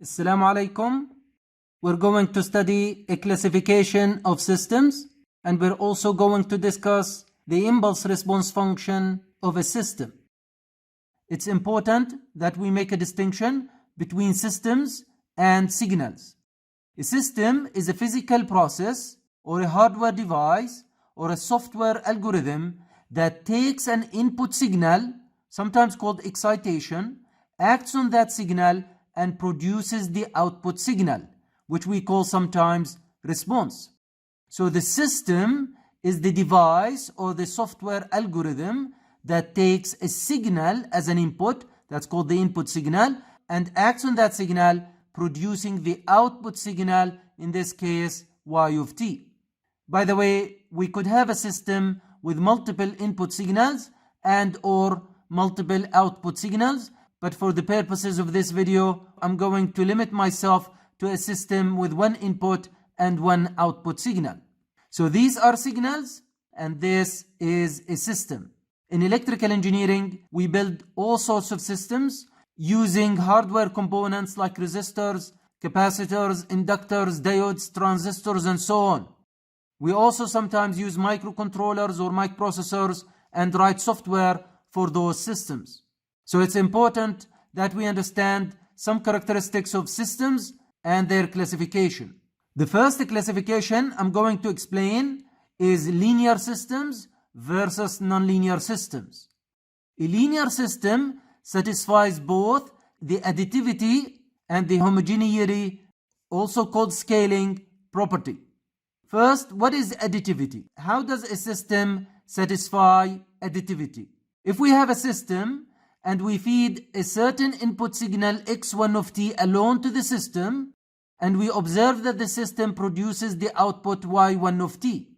Assalamu alaikum. We're going to study a classification of systems, and we're also going to discuss the impulse response function of a system. It's important that we make a distinction between systems and signals. A system is a physical process or a hardware device or a software algorithm that takes an input signal, sometimes called excitation, acts on that signal and produces the output signal, which we call sometimes response. So the system is the device or the software algorithm that takes a signal as an input, that's called the input signal, and acts on that signal, producing the output signal, in this case y of t. By the way, we could have a system with multiple input signals and or multiple output signals, but for the purposes of this video, I'm going to limit myself to a system with one input and one output signal. So these are signals and this is a system. In electrical engineering, we build all sorts of systems using hardware components like resistors, capacitors, inductors, diodes, transistors, and so on. We also sometimes use microcontrollers or microprocessors and write software for those systems. So it's important that we understand some characteristics of systems and their classification. The first classification I'm going to explain is linear systems versus nonlinear systems. A linear system satisfies both the additivity and the homogeneity, also called scaling, property. First, what is additivity? How does a system satisfy additivity? If we have a system and we feed a certain input signal x1 of t alone to the system, and we observe that the system produces the output y1 of t.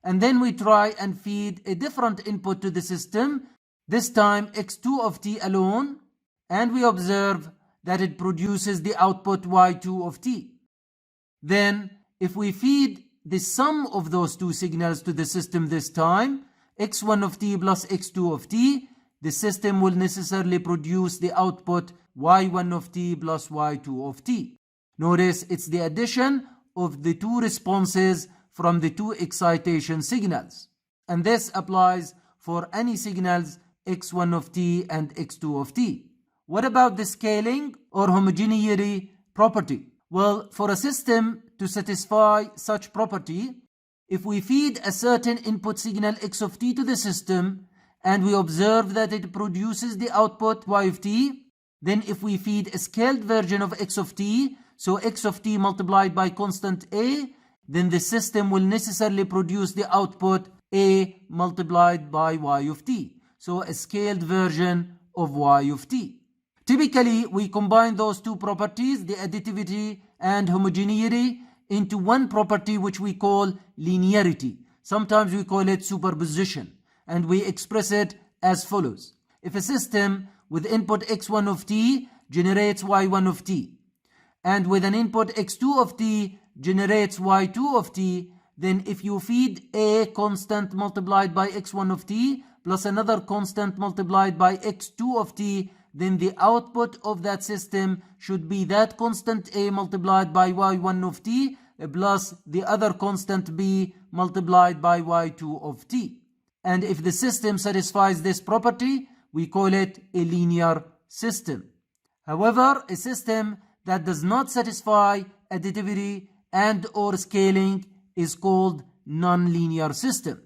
And then we try and feed a different input to the system, this time x2 of t alone, and we observe that it produces the output y2 of t. Then, if we feed the sum of those two signals to the system this time, x1 of t plus x2 of t, the system will necessarily produce the output y1 of t plus y2 of t. Notice it's the addition of the two responses from the two excitation signals. And this applies for any signals x1 of t and x2 of t. What about the scaling or homogeneity property? Well, for a system to satisfy such property, if we feed a certain input signal x of t to the system and we observe that it produces the output y of t, then if we feed a scaled version of x of t, so x of t multiplied by constant a, then the system will necessarily produce the output a multiplied by y of t. So a scaled version of y of t. Typically, we combine those two properties, the additivity and homogeneity, into one property which we call linearity. Sometimes we call it superposition, and we express it as follows. If a system with input x1 of t generates y1 of t, and with an input x2 of t generates y2 of t, then if you feed a constant multiplied by x1 of t plus another constant multiplied by x2 of t, then the output of that system should be that constant a multiplied by y1 of t plus the other constant b multiplied by y2 of t. And if the system satisfies this property, we call it a linear system. However, a system that does not satisfy additivity and or scaling is called nonlinear system.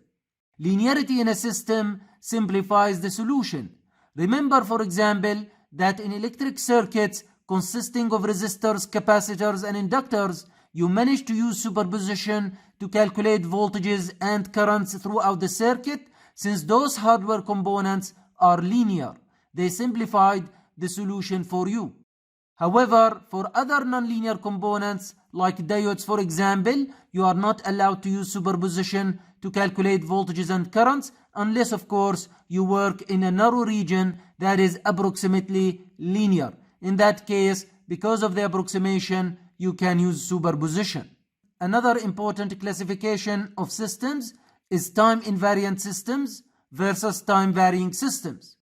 Linearity in a system simplifies the solution. Remember, for example, that in electric circuits consisting of resistors, capacitors, and inductors, you manage to use superposition to calculate voltages and currents throughout the circuit. Since those hardware components are linear, they simplified the solution for you. However, for other nonlinear components, like diodes for example, you are not allowed to use superposition to calculate voltages and currents, unless of course you work in a narrow region that is approximately linear. In that case, because of the approximation, you can use superposition. Another important classification of systems is time invariant systems versus time varying systems.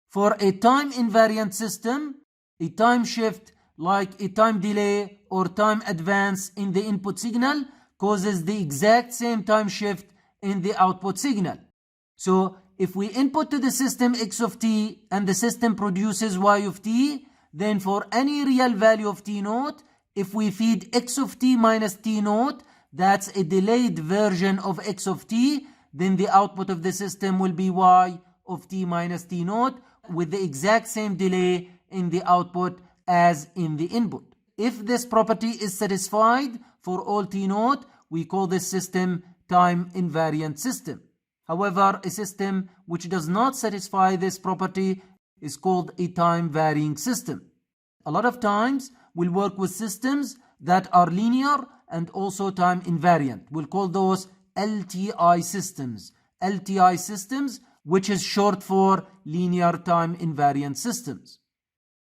For a time invariant system, a time shift like a time delay or time advance in the input signal, causes the exact same time shift in the output signal. So if we input to the system x of t and the system produces y of t, then for any real value of t naught, if we feed x of t minus t naught, that's a delayed version of x of t, then the output of the system will be y of t minus t naught with the exact same delay in the output as in the input. If this property is satisfied for all t naught, we call this system time invariant system. However, a system which does not satisfy this property is called a time varying system. A lot of times we'll work with systems that are linear and also time invariant. We'll call those LTI systems. LTI systems, which is short for linear time invariant systems.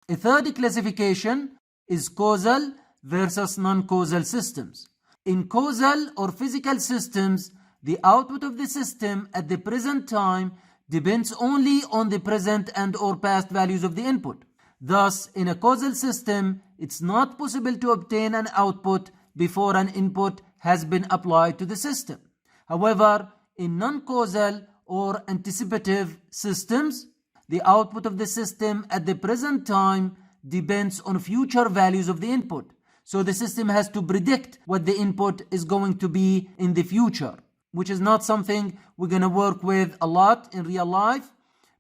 A third classification is causal versus non-causal systems. In causal or physical systems, the output of the system at the present time depends only on the present and or past values of the input. Thus, in a causal system, it's not possible to obtain an output before an input has been applied to the system. However, in non-causal or anticipative systems, the output of the system at the present time depends on future values of the input. So the system has to predict what the input is going to be in the future, which is not something we're going to work with a lot in real life.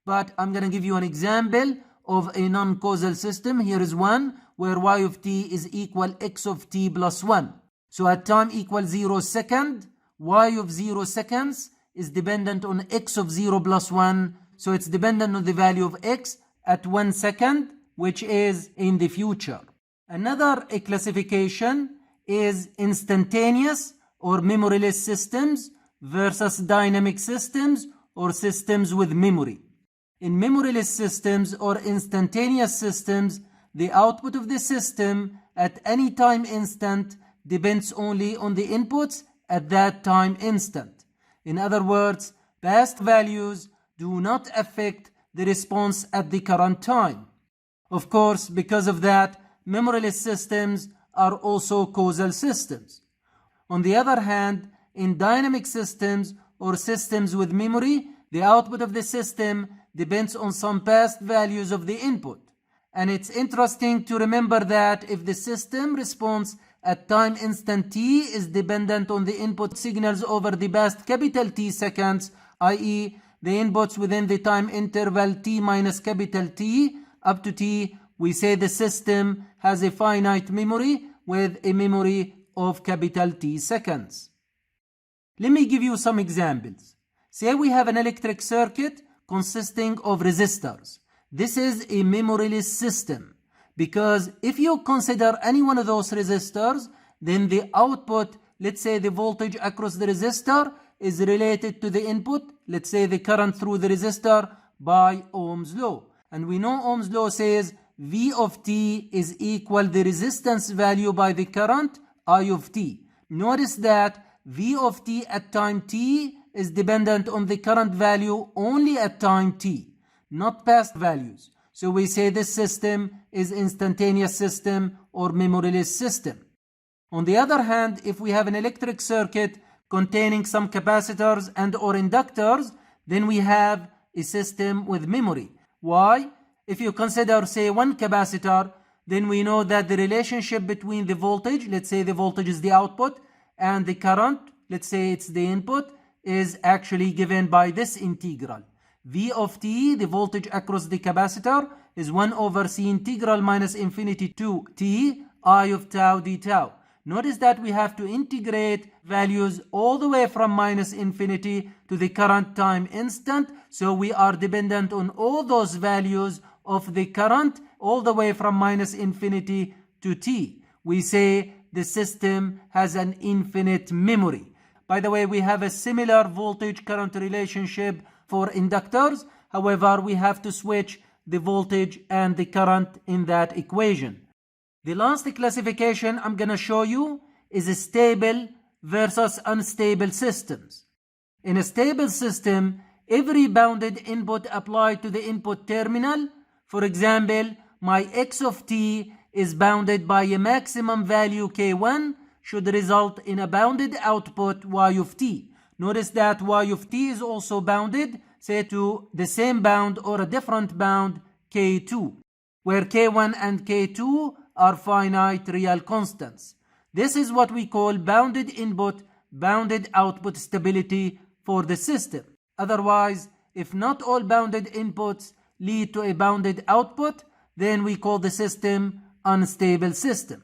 But I'm going to give you an example of a non-causal system. Here is one where y of t is equal x of t plus 1. So at time equals 0 second, y of 0 seconds is dependent on x of 0 plus 1. So it's dependent on the value of x at 1 second, which is in the future. Another classification is instantaneous or memoryless systems versus dynamic systems or systems with memory. In memoryless systems or instantaneous systems, the output of the system at any time instant depends only on the inputs at that time instant. In other words, past values do not affect the response at the current time. Of course, because of that, memoryless systems are also causal systems. On the other hand, in dynamic systems or systems with memory, the output of the system depends on some past values of the input. And it's interesting to remember that if the system response at time instant t is dependent on the input signals over the past capital T seconds, i.e. the inputs within the time interval t minus capital T up to t, we say the system has a finite memory with a memory of capital T seconds. Let me give you some examples. Say we have an electric circuit consisting of resistors. This is a memoryless system because if you consider any one of those resistors, then the output, let's say the voltage across the resistor, is related to the input, let's say the current through the resistor, by Ohm's law. And we know Ohm's law says V of t is equal the resistance value by the current I of t. Notice that V of t at time t is dependent on the current value only at time t, not past values. So we say this system is instantaneous system or memoryless system. On the other hand, if we have an electric circuit containing some capacitors and or inductors, then we have a system with memory. Why? If you consider, say, one capacitor, then we know that the relationship between the voltage, let's say the voltage is the output, and the current, let's say it's the input, is actually given by this integral. V of t, the voltage across the capacitor, is 1 over c integral minus infinity to t, I of tau d tau. Notice that we have to integrate values all the way from minus infinity to the current time instant. So we are dependent on all those values of the current all the way from minus infinity to t. We say the system has an infinite memory. By the way, we have a similar voltage current relationship for inductors. However, we have to switch the voltage and the current in that equation. The last classification I'm going to show you is stable versus unstable systems. In a stable system, every bounded input applied to the input terminal, for example, my x of t is bounded by a maximum value k1 should result in a bounded output y of t. Notice that y of t is also bounded, say to the same bound or a different bound k2, where k1 and k2 are finite real constants. This is what we call bounded input, bounded output stability for the system. Otherwise, if not all bounded inputs lead to a bounded output, then we call the system unstable system.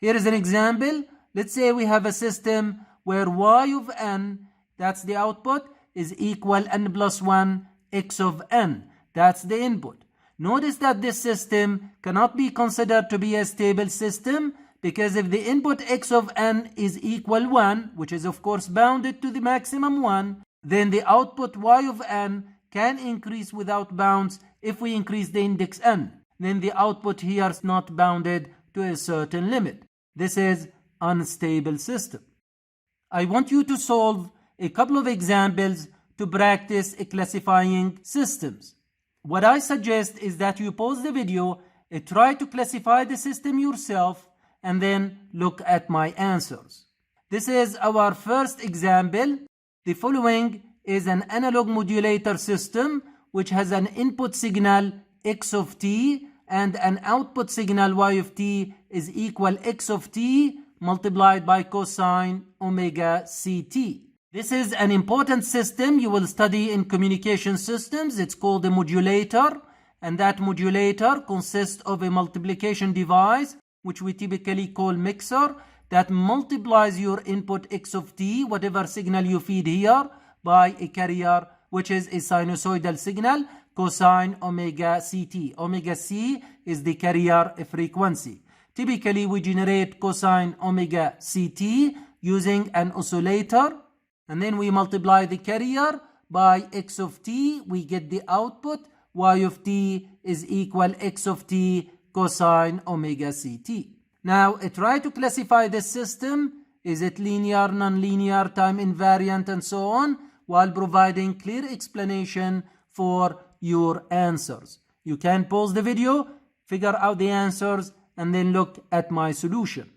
Here is an example. Let's say we have a system where y of n, that's the output, is equal n plus 1 x of n. That's the input. Notice that this system cannot be considered to be a stable system, because if the input x of n is equal 1, which is of course bounded to the maximum 1, then the output y of n can increase without bounds if we increase the index n. Then the output here is not bounded to a certain limit. This is unstable system. I want you to solve a couple of examples to practice classifying systems. What I suggest is that you pause the video, try to classify the system yourself, and then look at my answers. This is our first example. The following is an analog modulator system which has an input signal x of t and an output signal y of t is equal x of t multiplied by cosine omega ct. This is an important system you will study in communication systems. It's called a modulator, and that modulator consists of a multiplication device, which we typically call mixer, that multiplies your input x of t, whatever signal you feed here, by a carrier, which is a sinusoidal signal, cosine omega ct. Omega c is the carrier frequency. Typically, we generate cosine omega ct using an oscillator, and then we multiply the carrier by x of t. We get the output. Y of t is equal x of t cosine omega ct. Now, try to classify this system. Is it linear, non-linear, time invariant, and so on, while providing clear explanation for your answers. You can pause the video, figure out the answers, and then look at my solution.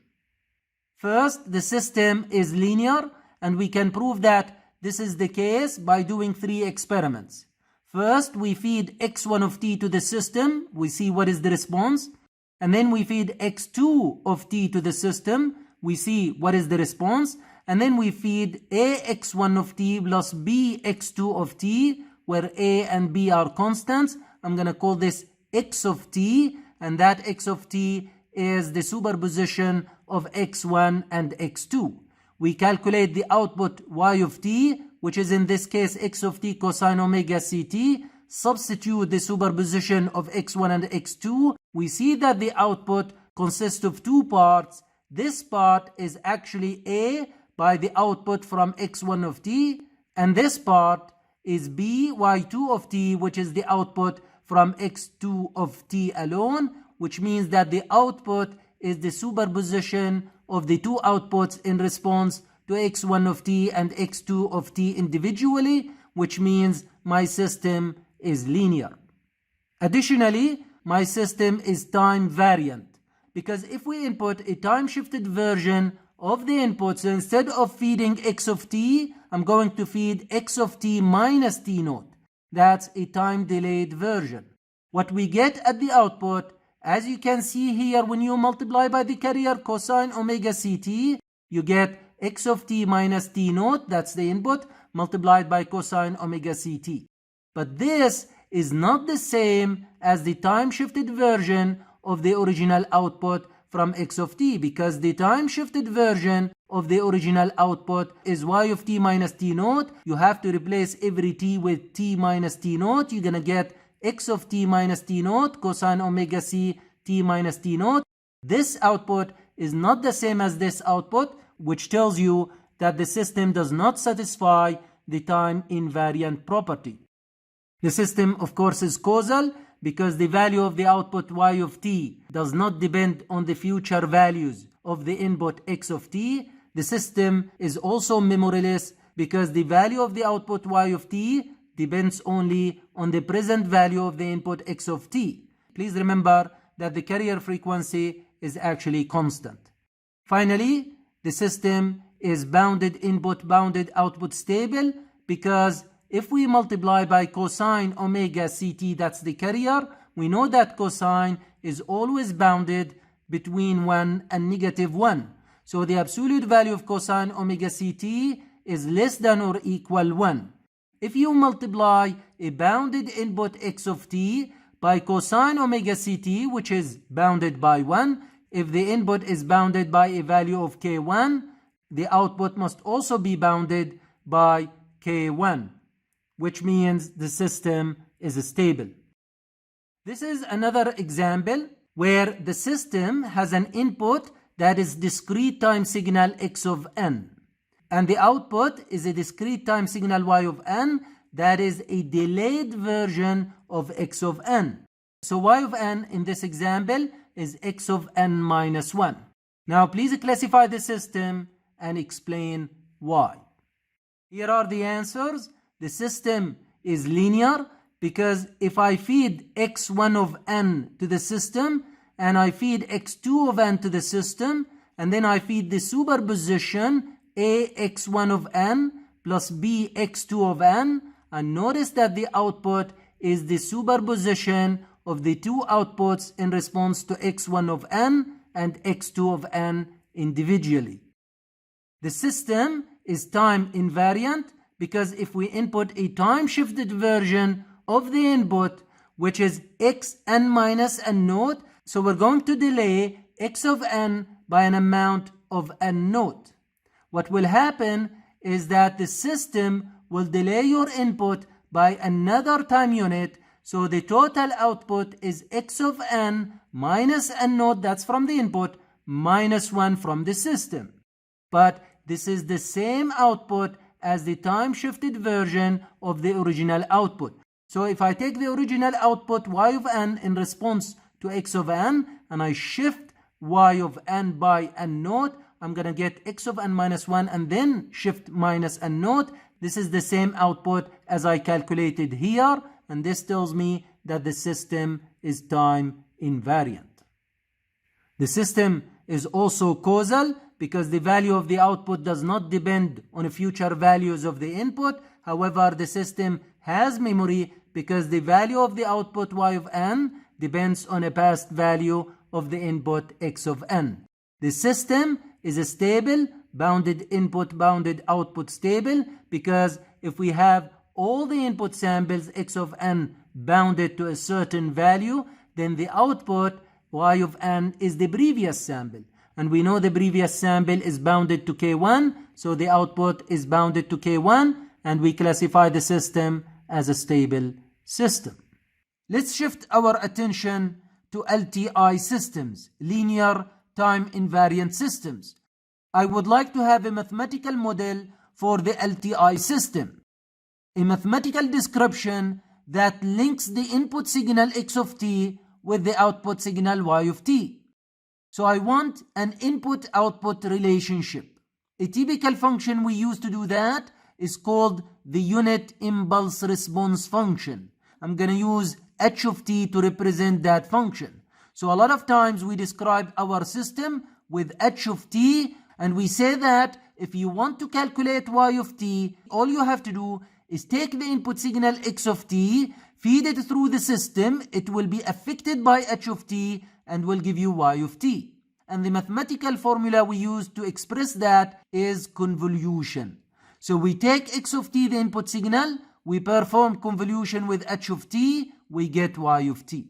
First, the system is linear, and we can prove that this is the case by doing 3 experiments. First, we feed x1 of t to the system. We see what is the response. And then we feed x2 of t to the system. We see what is the response. And then we feed ax1 of t plus bx2 of t, where a and b are constants. I'm going to call this x of t, and that x of t is the superposition of x1 and x2. We calculate the output y of t, which is in this case x of t cosine omega ct. Substitute the superposition of x1 and x2. We see that the output consists of 2 parts. This part is actually a by the output from x1 of t, and this part is b y2 of t, which is the output from x2 of t alone, which means that the output is the superposition of the 2 outputs in response to x1 of t and x2 of t individually, which means my system is linear. Additionally, my system is time variant, because if we input a time shifted version of the inputs, so instead of feeding x of t, I'm going to feed x of t minus t naught. That's a time delayed version. What we get at the output, as you can see here, when you multiply by the carrier cosine omega ct, you get x of t minus t naught, that's the input, multiplied by cosine omega ct. But this is not the same as the time shifted version of the original output from x of t, because the time shifted version of the original output is y of t minus t naught. You have to replace every t with t minus t naught. You're going to get x of t minus t naught cosine omega c t minus t naught. This output is not the same as this output, which tells you that the system does not satisfy the time invariant property. The system, of course, is causal, because the value of the output y of t does not depend on the future values of the input x of t. The system is also memoryless, because the value of the output y of t depends only on the present value of the input x of t. Please remember that the carrier frequency is actually constant. Finally, the system is bounded input, bounded output stable, because if we multiply by cosine omega ct, that's the carrier, we know that cosine is always bounded between 1 and -1. So the absolute value of cosine omega ct is less than or equal 1. If you multiply a bounded input x of t by cosine omega ct, which is bounded by 1, if the input is bounded by a value of k1, the output must also be bounded by k1, which means the system is stable. This is another example where the system has an input that is discrete time signal x of n, and the output is a discrete time signal y of n that is a delayed version of x of n. So y of n in this example is x of n minus 1. Now please classify the system and explain why. Here are the answers. The system is linear because if I feed x1 of n to the system and I feed x2 of n to the system, and then I feed the superposition a x1 of n plus b x2 of n, and notice that the output is the superposition of the two outputs in response to x1 of n and x2 of n individually. The system is time invariant because if we input a time shifted version of the input, which is xn minus n naught, so we're going to delay x of n by an amount of n naught. What will happen is that the system will delay your input by another time unit, so the total output is x of n minus n naught, that's from the input, minus 1 from the system. But this is the same output as the time shifted version of the original output. So if I take the original output y of n in response to x of n and I shift y of n by n naught, I'm going to get x of n minus 1 and then shift minus n naught. This is the same output as I calculated here, and this tells me that the system is time invariant. The system is also causal because the value of the output does not depend on future values of the input. However, the system has memory because the value of the output y of n depends on a past value of the input x of n. The system is a stable, bounded input, bounded output stable, because if we have all the input samples x of n bounded to a certain value, then the output y of n is the previous sample. And we know the previous sample is bounded to k1, so the output is bounded to k1, and we classify the system as a stable system. Let's shift our attention to LTI systems, linear time invariant systems. I would like to have a mathematical model for the LTI system, a mathematical description that links the input signal x of t with the output signal y of t. So I want an input-output relationship. A typical function we use to do that is called the unit impulse response function. I'm going to use h of t to represent that function. So a lot of times we describe our system with h of t, and we say that if you want to calculate y of t, all you have to do is take the input signal x of t, feed it through the system, it will be affected by h of t and will give you y of t. And the mathematical formula we use to express that is convolution. So we take x of t, the input signal, we perform convolution with h of t, we get y of t.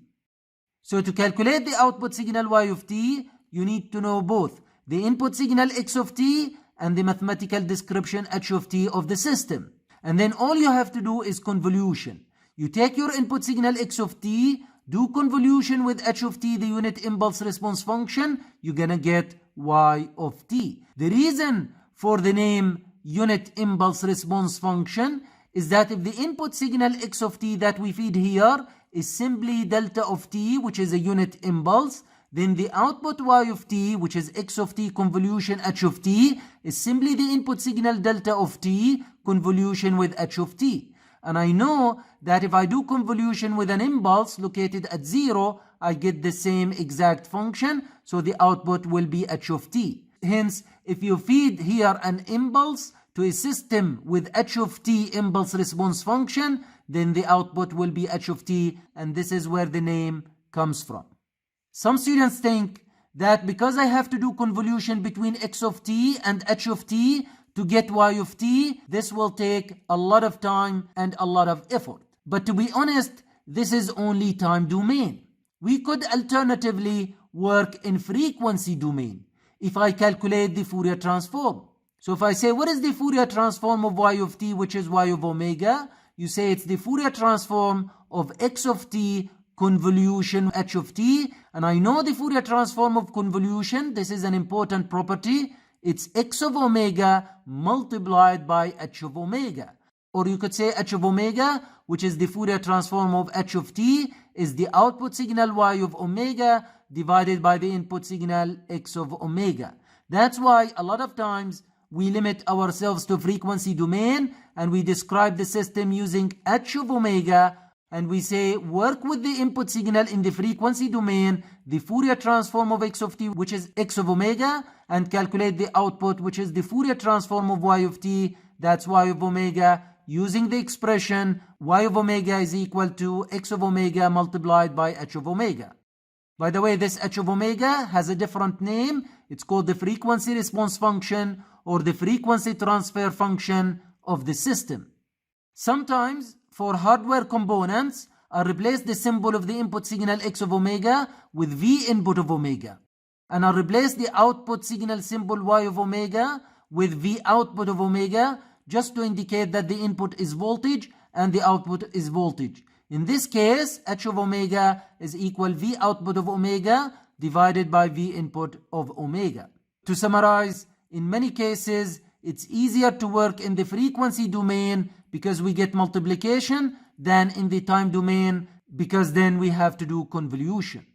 So to calculate the output signal y of t, you need to know both the input signal x of t and the mathematical description h of t of the system. And then all you have to do is convolution. You take your input signal x of t, do convolution with h of t, the unit impulse response function, you're gonna get y of t. The reason for the name unit impulse response function is that if the input signal x of t that we feed here is simply delta of t, which is a unit impulse, then the output y of t, which is x of t convolution h of t, is simply the input signal delta of t convolution with h of t. And I know that if I do convolution with an impulse located at 0, I get the same exact function, so the output will be h of t. Hence, if you feed here an impulse to a system with h of t impulse response function, then the output will be h of t, and this is where the name comes from. Some students think that because I have to do convolution between x of t and h of t to get y of t, this will take a lot of time and a lot of effort. But to be honest, this is only time domain. We could alternatively work in frequency domain if I calculate the Fourier transform. So if I say, what is the Fourier transform of y of t, which is y of omega? You say it's the Fourier transform of x of t convolution h of t. And I know the Fourier transform of convolution. This is an important property. It's x of omega multiplied by h of omega. Or you could say h of omega, which is the Fourier transform of h of t, is the output signal y of omega divided by the input signal x of omega. That's why a lot of times we limit ourselves to frequency domain and we describe the system using h of omega, and we say work with the input signal in the frequency domain, the Fourier transform of x of t, which is x of omega, and calculate the output, which is the Fourier transform of y of t, that's y of omega, using the expression y of omega is equal to x of omega multiplied by h of omega. By the way, this h of omega has a different name. It's called the frequency response function or the frequency transfer function of the system. Sometimes for hardware components, I replace the symbol of the input signal x of omega with v input of omega. And I replace the output signal symbol y of omega with v output of omega, just to indicate that the input is voltage and the output is voltage. In this case, h of omega is equal v output of omega divided by v input of omega. To summarize, in many cases, it's easier to work in the frequency domain because we get multiplication than in the time domain, because then we have to do convolution.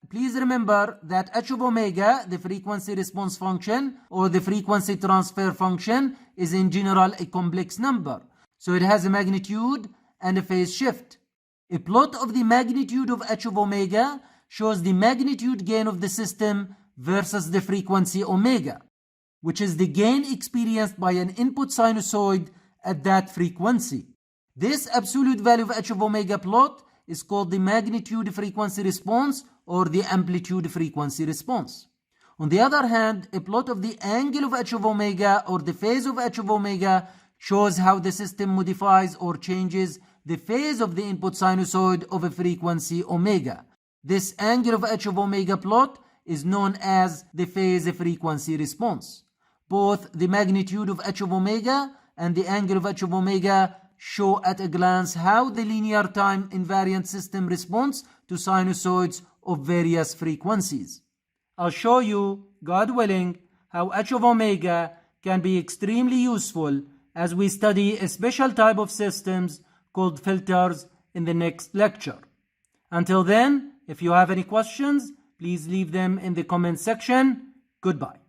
Please remember that h of omega, the frequency response function or the frequency transfer function, is in general a complex number. So it has a magnitude and a phase shift. A plot of the magnitude of h of omega shows the magnitude gain of the system versus the frequency omega, which is the gain experienced by an input sinusoid at that frequency. This absolute value of h of omega plot is called the magnitude frequency response or the amplitude frequency response. On the other hand, a plot of the angle of h of omega or the phase of h of omega shows how the system modifies or changes the phase of the input sinusoid of a frequency omega. This angle of h of omega plot is known as the phase frequency response. Both the magnitude of h of omega and the angle of h of omega show at a glance how the linear time invariant system responds to sinusoids of various frequencies. I'll show you, God willing, how h of omega can be extremely useful as we study a special type of systems called filters in the next lecture. Until then, if you have any questions, please leave them in the comment section. Goodbye.